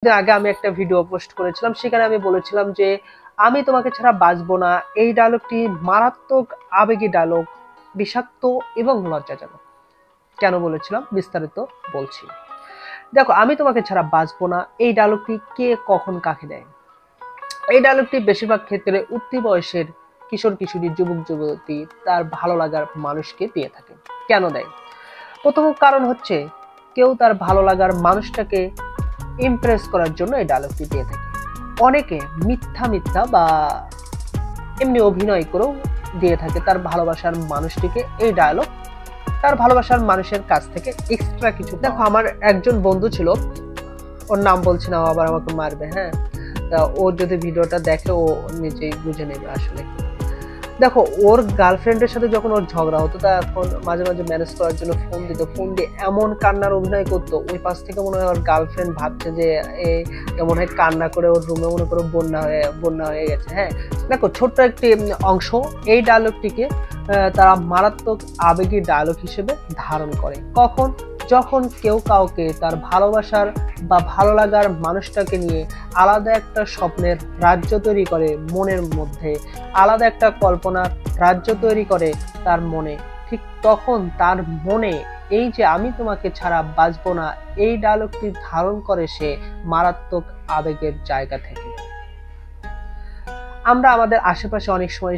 কিছুদিন আগে আমি একটা ভিডিও পোস্ট করেছিলাম, সেখানে আমি বলেছিলাম যে আমি তোমাকে ছাড়া বাঁচবো না। এই ডায়লগটি মারাত্মক আবেগী ডায়লগ, বিষাক্ত এবং লজ্জাজনক। কেন বলেছিলাম বিস্তারিত বলছি। দেখো, আমি তোমাকে ছাড়া বাঁচবো না এই ডায়লগটি কে কখন কাকে দেয়? এই ডায়লগটি বেশিরভাগ ক্ষেত্রে উঠতি বয়সের কিশোর কিশোরী, যুবক যুবতী তার ভালো লাগার মানুষকে দিয়ে থাকে। কেন দেয়? প্রথম কারণ হচ্ছে কেউ তার ভালো লাগার মানুষটাকে ইমপ্রেস করার জন্য এই ডায়লগটি দিয়ে থাকে। অনেকে মিথ্যা মিথ্যা বা এমনি অভিনয় করেও দিয়ে থাকে তার ভালোবাসার মানুষটিকে এই ডায়লগ, তার ভালোবাসার মানুষের কাছ থেকে এক্সট্রা কিছু। দেখো, আমার একজন বন্ধু ছিল, ওর নাম বলছি না, ও আবার আমাকে মারবে। হ্যাঁ, তা ও যদি ভিডিওটা দেখে ও নিজেই বুঝে নেবে আসলে। দেখো, ওর গার্লফ্রেন্ডের সাথে যখন ওর ঝগড়া হতো তখন মাঝে মাঝে ম্যানেজ করার জন্য ফোন দিত, ফোন দিয়ে এমন কান্নার অভিনয় করতো, ওই পাশ থেকে মনে হয় ওর গার্লফ্রেন্ড ভাবছে যে মনে হয় কান্না করে ওর রুমে মনে করে বন্যা হয়ে গেছে। হ্যাঁ, দেখো, ছোট্ট একটি অংশ এই ডায়লগটিকে তারা মারাত্মক আবেগী ডায়লগ হিসেবে ধারণ করে। কখন? যখন কেউ কাউকে তার ভালোবাসার বা ভালো লাগার মানুষটাকে নিয়ে আলাদা একটা স্বপ্নের রাজ্য তৈরি করে মনের মধ্যে, আলাদা একটা কল্পনার রাজ্য তৈরি করে তার মনে, ঠিক তখন তার মনে এই যে আমি তোমাকে ছাড়া বাঁচবো না এই ডায়লগটি ধারণ করে সে মারাত্মক আবেগের জায়গা থেকে। আমরা আমাদের আশেপাশে অনেক সময়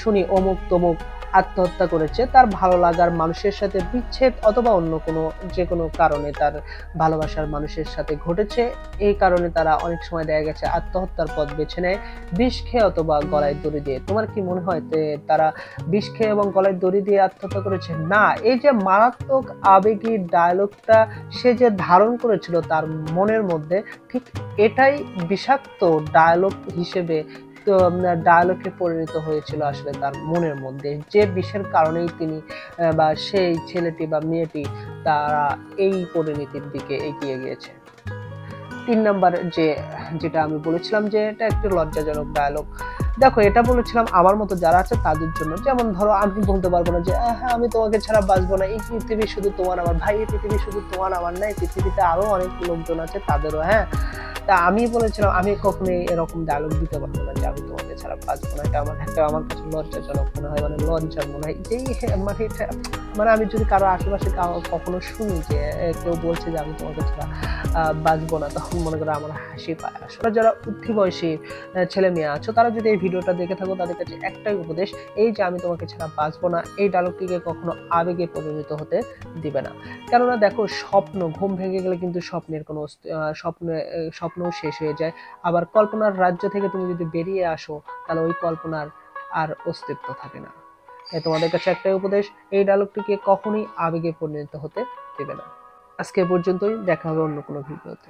শুনি অমুক তমুক আত্মহত্যা করেছে তার ভালো লাগার মানুষের সাথে বিচ্ছেদ অথবা অন্য কোনো যে কোনো কারণে তার ভালোবাসার মানুষের সাথে ঘটেছে, এই কারণে তারা অনেক সময় দেখা গেছে আত্মহত্যার পথ বেছে নেয় বিষ খেয়ে অথবা গলায় দড়ি দিয়ে। তোমার কি মনে হয় তারা বিষ খেয়ে এবং গলায় দড়ি দিয়ে আত্মহত্যা করেছে? না, এই যে মারাত্মক আবেগী ডায়লগটা সে যে ধারণ করেছিল তার মনের মধ্যে, ঠিক এটাই বিষাক্ত ডায়লগ হিসেবে ডায়ালগে পরিণত হয়েছিল আসলে তার মনের মধ্যে, যে বিষের কারণেই তিনি বা সেই ছেলেটি বা মেয়েটি তারা এই পরিণতির দিকে এগিয়ে গিয়েছে। ৩ নাম্বার যেটা আমি বলেছিলাম যে এটা একটু লজ্জাজনক ডায়ালগ। দেখো, এটা বলেছিলাম আমার মতো যারা আছে তাদের জন্য। যেমন ধরো, আমি বলতে পারবো না যে হ্যাঁ আমি তোমাকে ছাড়া বাঁচবো না, এই পৃথিবী শুধু তোমার আমার। ভাই, এই পৃথিবী শুধু তোমার আমার না, এই পৃথিবীতে আরো অনেক লোকজন আছে, তাদেরও। হ্যাঁ, তা আমি বলেছিলাম আমি কখনোই এরকম ডায়লগ দিতে পারবো না যে আমি তোমাকে ছাড়া বাঁচবো না। এটা আমার কাছে লজ্জাজনক মনে হয়, মানে লজ্জার মনে হয় যে মানে এটা, মানে আমি যদি কারো আশেপাশে কখনো শুনি যে কেউ বলছে যে আমি তোমাকে ছাড়া বাঁচবো না, তখন মনে করো আমার হাসি পায়। আসলে যারা উঠতি বয়সী ছেলে মেয়ে আছো তারা যদি এই ভিডিওটা দেখে থাকো, তাদের কাছে একটাই উপদেশ, এই যে আমি তোমাকে ছাড়া বাঁচবো না এই ডায়লগটিকে কখনো আবেগে পরিণত হতে দিবে না। কেননা দেখো, স্বপ্ন ঘুম ভেঙে গেলে কিন্তু স্বপ্নের কোনো স্বপ্নও শেষ হয়ে যায়। আবার কল্পনার রাজ্য থেকে তুমি যদি বেরিয়ে আসো তাহলে ওই কল্পনার আর অস্তিত্ব থাকে না। তোমাদের কাছে একটাই উপদেশ, এই ডায়লগটিকে কখনোই আবেগে পরিণত হতে দিবে না। আজকে পর্যন্তই, দেখা হবে অন্য কোনো ভিডিওতে।